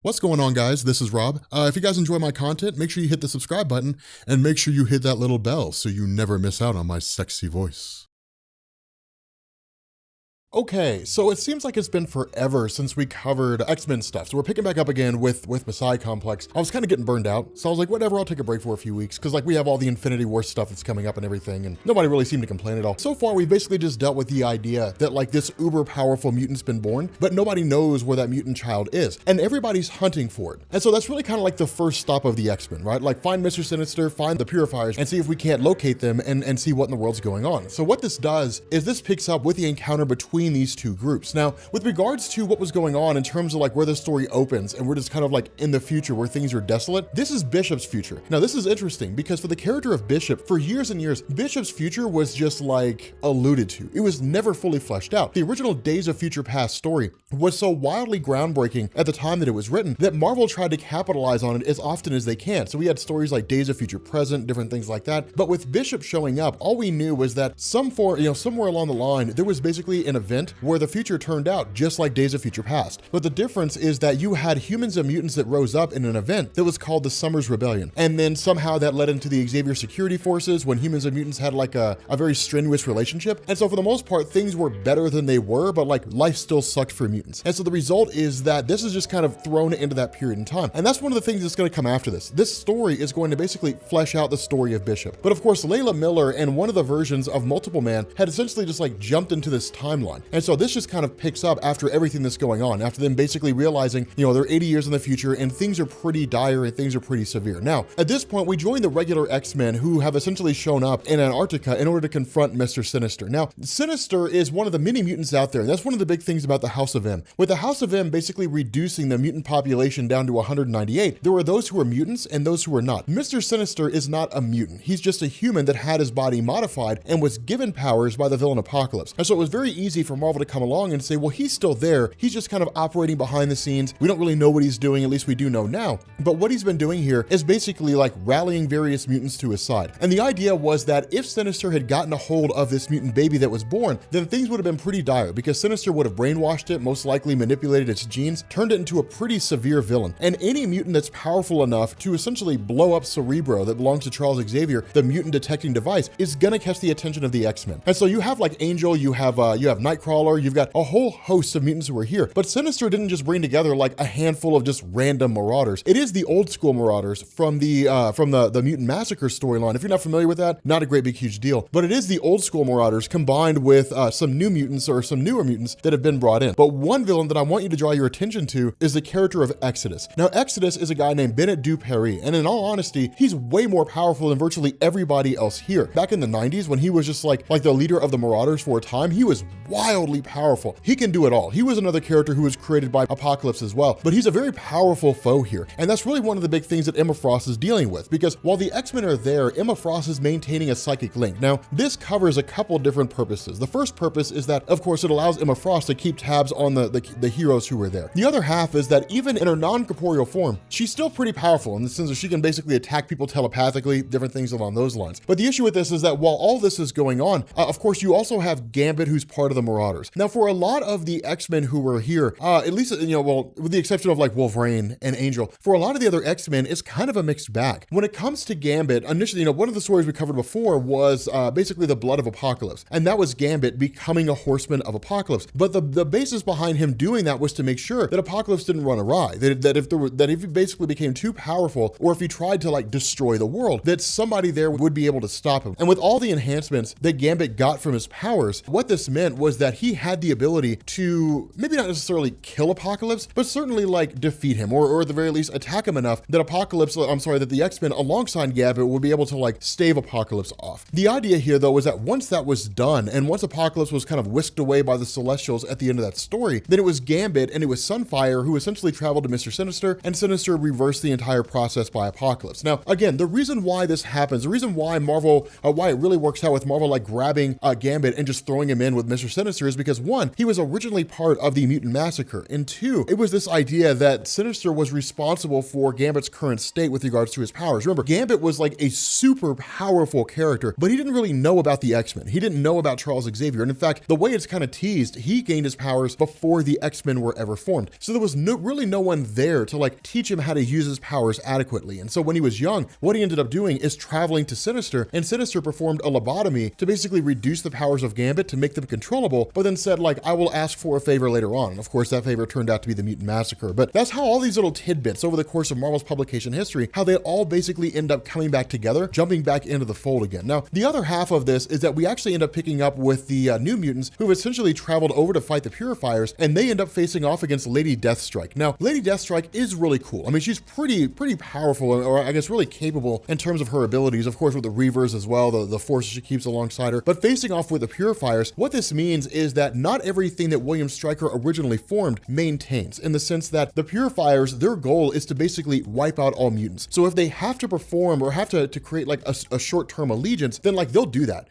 What's going on, guys? This is Rob. If you guys enjoy my content, make sure you hit the subscribe button and make sure you hit that little bell so you never miss out on my sexy voice. Okay, so it seems like it's been forever since we covered X-Men stuff. So we're picking back up again with Messiah Complex. I was kind of getting burned out, so I was like, whatever, I'll take a break for a few weeks, because like we have all the Infinity War stuff that's coming up and everything, and nobody really seemed to complain at all. So far, we've basically just dealt with the idea that like this uber powerful mutant's been born, but nobody knows where that mutant child is, and everybody's hunting for it. And so that's really kind of like the first stop of the X-Men, right? Like find Mr. Sinister, find the Purifiers, and see if we can't locate them and see what in the world's going on. So what this does is this picks up with the encounter between these two groups. Now, with regards to what was going on in terms of like where the story opens and we're just kind of like in the future where things are desolate, this is Bishop's future. Now, this is interesting because for the character of Bishop, for years and years, Bishop's future was just like alluded to. It was never fully fleshed out. The original Days of Future Past story was so wildly groundbreaking at the time that it was written that Marvel tried to capitalize on it as often as they can. So we had stories like Days of Future Present, different things like that. But with Bishop showing up, all we knew was that somewhere along the line, there was basically an event where the future turned out just like Days of Future Past. But the difference is that you had humans and mutants that rose up in an event that was called the Summers Rebellion. And then somehow that led into the Xavier Security Forces when humans and mutants had like a very strenuous relationship. And so for the most part, things were better than they were, but like life still sucked for mutants. And so the result is that this is just kind of thrown into that period in time. And that's one of the things that's going to come after this. This story is going to basically flesh out the story of Bishop. But of course, Layla Miller and one of the versions of Multiple Man had essentially just like jumped into this timeline. And so this just kind of picks up after everything that's going on, after them basically realizing, they're 80 years in the future and things are pretty dire and things are pretty severe. Now, at this point, we join the regular X-Men who have essentially shown up in Antarctica in order to confront Mr. Sinister. Now, Sinister is one of the many mutants out there, and that's one of the big things about the House of M. With the House of M basically reducing the mutant population down to 198, there were those who were mutants and those who were not. Mr. Sinister is not a mutant. He's just a human that had his body modified and was given powers by the villain Apocalypse. And so it was very easy for Marvel to come along and say, well, he's still there. He's just kind of operating behind the scenes. We don't really know what he's doing, at least we do know now. But what he's been doing here is basically like rallying various mutants to his side. And the idea was that if Sinister had gotten a hold of this mutant baby that was born, then things would have been pretty dire because Sinister would have brainwashed it, most likely manipulated its genes, turned it into a pretty severe villain. And any mutant that's powerful enough to essentially blow up Cerebro that belongs to Charles Xavier, the mutant detecting device, is gonna catch the attention of the X-Men. And so you have like Angel, you have Nightcrawler, you've got a whole host of mutants who are here. But Sinister didn't just bring together like a handful of just random Marauders. It is the old school Marauders from the Mutant Massacre storyline. If you're not familiar with that, not a great big huge deal. But it is the old school Marauders combined with some new mutants or some newer mutants that have been brought in. But one villain that I want you to draw your attention to is the character of Exodus. Now, Exodus is a guy named Bennett Duperry, and in all honesty, he's way more powerful than virtually everybody else here. Back in the 90s, when he was just like the leader of the Marauders for a time, he was wildly powerful. He can do it all. He was another character who was created by Apocalypse as well, but he's a very powerful foe here. And that's really one of the big things that Emma Frost is dealing with, because while the X-Men are there, Emma Frost is maintaining a psychic link. Now, this covers a couple different purposes. The first purpose is that, of course, it allows Emma Frost to keep tabs on the heroes who were there. The other half is that even in her non-corporeal form, she's still pretty powerful in the sense that she can basically attack people telepathically, different things along those lines. But the issue with this is that while all this is going on, of course, you also have Gambit, who's part of the Marauders. Now, for a lot of the X-Men who were here, at least, with the exception of like Wolverine and Angel, for a lot of the other X-Men, it's kind of a mixed bag. When it comes to Gambit, initially, one of the stories we covered before was basically the Blood of Apocalypse, and that was Gambit becoming a Horseman of Apocalypse. But the basis behind him doing that was to make sure that Apocalypse didn't run awry, that if he basically became too powerful, or if he tried to like destroy the world, that somebody there would be able to stop him. And with all the enhancements that Gambit got from his powers, what this meant was that he had the ability to maybe not necessarily kill Apocalypse, but certainly like defeat him, or at the very least attack him enough that that the X-Men alongside Gambit would be able to like stave Apocalypse off. The idea here though was that once that was done, and once Apocalypse was kind of whisked away by the Celestials at the end of that story, then it was Gambit and it was Sunfire who essentially traveled to Mr. Sinister, and Sinister reversed the entire process by Apocalypse. Now, again, the reason why this happens, the reason why Marvel, why it really works out with Marvel like grabbing Gambit and just throwing him in with Mr. Sinister Sinister is because one, he was originally part of the Mutant Massacre, and two, it was this idea that Sinister was responsible for Gambit's current state with regards to his powers. Remember, Gambit was like a super powerful character, but he didn't really know about the X-Men. He didn't know about Charles Xavier. And in fact, the way it's kind of teased, he gained his powers before the X-Men were ever formed. So there was really no one there to like teach him how to use his powers adequately. And so when he was young, what he ended up doing is traveling to Sinister, and Sinister performed a lobotomy to basically reduce the powers of Gambit to make them controllable, but then said like, I will ask for a favor later on. And of course, that favor turned out to be the Mutant Massacre. But that's how all these little tidbits over the course of Marvel's publication history, how they all basically end up coming back together, jumping back into the fold again. Now, the other half of this is that we actually end up picking up with the New Mutants, who've essentially traveled over to fight the Purifiers, and they end up facing off against Lady Deathstrike. Now, Lady Deathstrike is really cool. I mean, she's pretty powerful, or I guess really capable in terms of her abilities, of course with the Reavers as well, the forces she keeps alongside her. But facing off with the Purifiers, what this means is that not everything that William Stryker originally formed maintains, in the sense that the Purifiers, their goal is to basically wipe out all mutants. So if they have to perform or have to create like a short-term allegiance, then like they'll do that.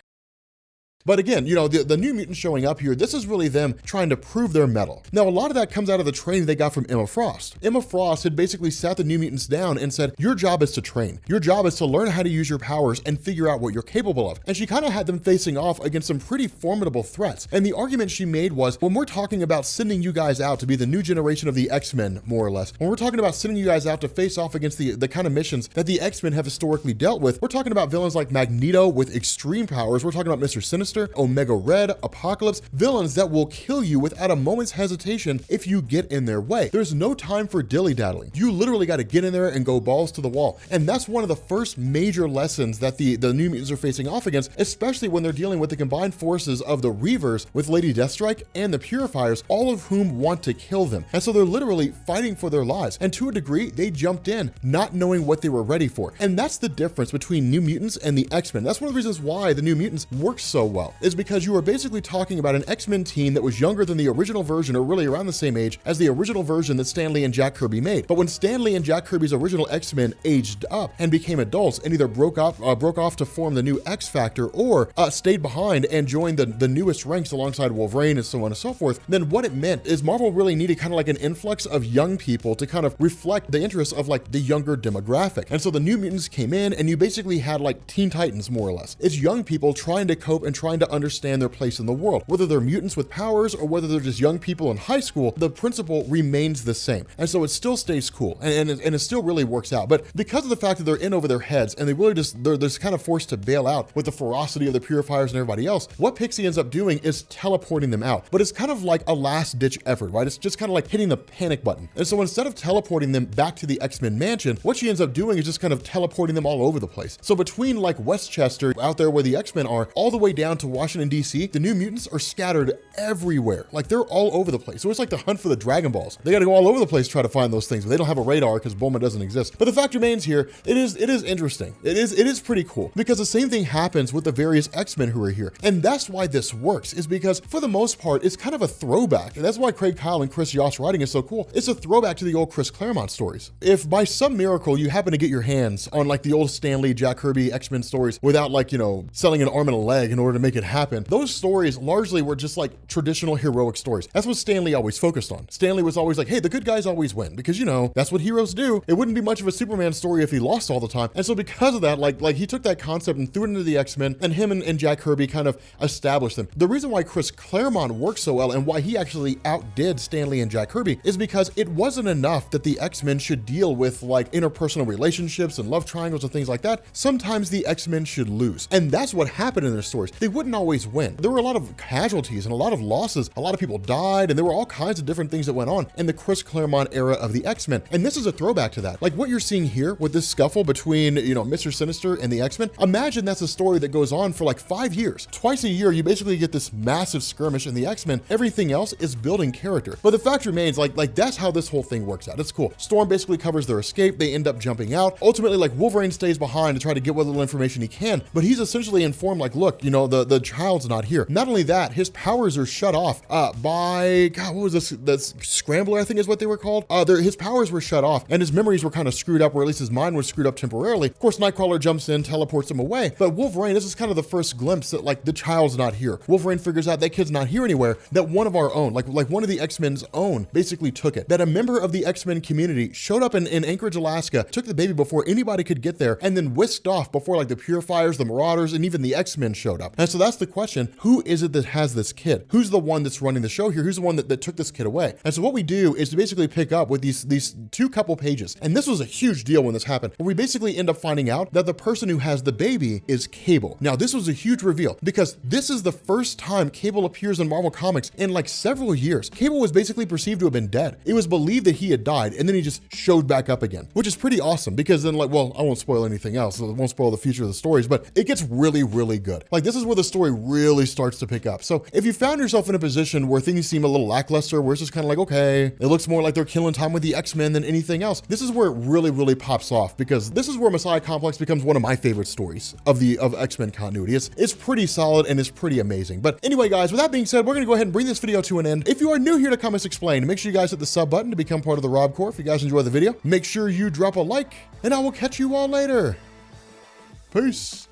But again, you know, the New Mutants showing up here, this is really them trying to prove their mettle. Now, a lot of that comes out of the training they got from Emma Frost. Emma Frost had basically sat the New Mutants down and said, your job is to train. Your job is to learn how to use your powers and figure out what you're capable of. And she kind of had them facing off against some pretty formidable threats. And the argument she made was, when we're talking about sending you guys out to be the new generation of the X-Men, more or less, when we're talking about sending you guys out to face off against the kind of missions that the X-Men have historically dealt with, we're talking about villains like Magneto with extreme powers. We're talking about Mr. Sinister, Omega Red, Apocalypse, villains that will kill you without a moment's hesitation if you get in their way. There's no time for dilly-daddling. You literally got to get in there and go balls to the wall. And that's one of the first major lessons that the New Mutants are facing off against, especially when they're dealing with the combined forces of the Reavers with Lady Deathstrike and the Purifiers, all of whom want to kill them. And so they're literally fighting for their lives. And to a degree, they jumped in, not knowing what they were ready for. And that's the difference between New Mutants and the X-Men. That's one of the reasons why the New Mutants works so well, is because you are basically talking about an X-Men team that was younger than the original version, or really around the same age as the original version that Stan Lee and Jack Kirby made. But when Stan Lee and Jack Kirby's original X-Men aged up and became adults and either broke off to form the new X-Factor, or stayed behind and joined the newest ranks alongside Wolverine and so on and so forth, then what it meant is Marvel really needed kind of like an influx of young people to kind of reflect the interests of like the younger demographic. And so the New Mutants came in, and you basically had like Teen Titans, more or less. It's young people trying to cope and trying to understand their place in the world. Whether they're mutants with powers or whether they're just young people in high school, the principle remains the same. And so it still stays cool, and it still really works out. But because of the fact that they're in over their heads, and they're just kind of forced to bail out with the ferocity of the Purifiers and everybody else, what Pixie ends up doing is teleporting them out. But it's kind of like a last-ditch effort, right? It's just kind of like hitting the panic button. And so instead of teleporting them back to the X-Men mansion, what she ends up doing is just kind of teleporting them all over the place. So between like Westchester, out there where the X-Men are, all the way down to Washington, D.C., the New Mutants are scattered everywhere. Like, they're all over the place. So it's like the hunt for the Dragon Balls. They got to go all over the place to try to find those things, but they don't have a radar because Bulma doesn't exist. But the fact remains here, it is interesting. It is pretty cool, because the same thing happens with the various X-Men who are here. And that's why this works, is because for the most part, it's kind of a throwback. And that's why Craig Kyle and Chris Yost writing is so cool. It's a throwback to the old Chris Claremont stories. If by some miracle you happen to get your hands on like the old Stan Lee, Jack Kirby X-Men stories without like, you know, selling an arm and a leg in order to make it happen, those stories largely were just like traditional heroic stories. That's what Stan Lee always focused on. Stan Lee was always like, hey, the good guys always win, because, you know, that's what heroes do. It wouldn't be much of a Superman story if he lost all the time. And so because of that, like he took that concept and threw it into the X-Men, and him and Jack Kirby kind of established them. The reason why Chris Claremont worked so well, and why he actually outdid Stan Lee and Jack Kirby, is because it wasn't enough that the X-Men should deal with like interpersonal relationships and love triangles and things like that. Sometimes the X-Men should lose. And that's what happened in their stories. They wouldn't always win. There were a lot of casualties and a lot of losses. A lot of people died, and there were all kinds of different things that went on in the Chris Claremont era of the X-Men. And this is a throwback to that. Like what you're seeing here with this scuffle between, you know, Mr. Sinister and the X-Men, imagine that's a story that goes on for like 5 years. Twice a year, you basically get this massive skirmish in the X-Men. Everything else is building character. But the fact remains, like that's how this whole thing works out. It's cool. Storm basically covers their escape. They end up jumping out. Ultimately, like Wolverine stays behind to try to get what little information he can, but he's essentially informed, like, look, you know, the the child's not here. Not only that, his powers are shut off by, God, what was this? The Scrambler, I think is what they were called. His powers were shut off and his memories were kind of screwed up, or at least his mind was screwed up temporarily. Of course, Nightcrawler jumps in, teleports him away. But Wolverine, this is kind of the first glimpse that like the child's not here. Wolverine figures out that kid's not here anywhere, that one of our own, like one of the X-Men's own basically took it. That a member of the X-Men community showed up in Anchorage, Alaska, took the baby before anybody could get there, and then whisked off before like the Purifiers, the Marauders, and even the X-Men showed up. And so that's the question. Who is it that has this kid? Who's the one that's running the show here? Who's the one that took this kid away? And so what we do is to basically pick up with these two couple pages. And this was a huge deal when this happened, where we basically end up finding out that the person who has the baby is Cable. Now, this was a huge reveal because this is the first time Cable appears in Marvel Comics in like several years. Cable was basically perceived to have been dead. It was believed that he had died, and then he just showed back up again, which is pretty awesome because then, like, well, I won't spoil anything else. So it won't spoil the future of the stories, but it gets really, really good. Like, this is where the story really starts to pick up. So if you found yourself in a position where things seem a little lackluster, where it's just kind of like, okay, it looks more like they're killing time with the X-Men than anything else, this is where it really, really pops off, because this is where Messiah Complex becomes one of my favorite stories of X-Men continuity. It's pretty solid and it's pretty amazing. But anyway, guys, with that being said, we're gonna go ahead and bring this video to an end. If you are new here to Comics Explained, make sure you guys hit the sub button to become part of the Rob Corps. If you guys enjoy the video, make sure you drop a like, and I will catch you all later. Peace.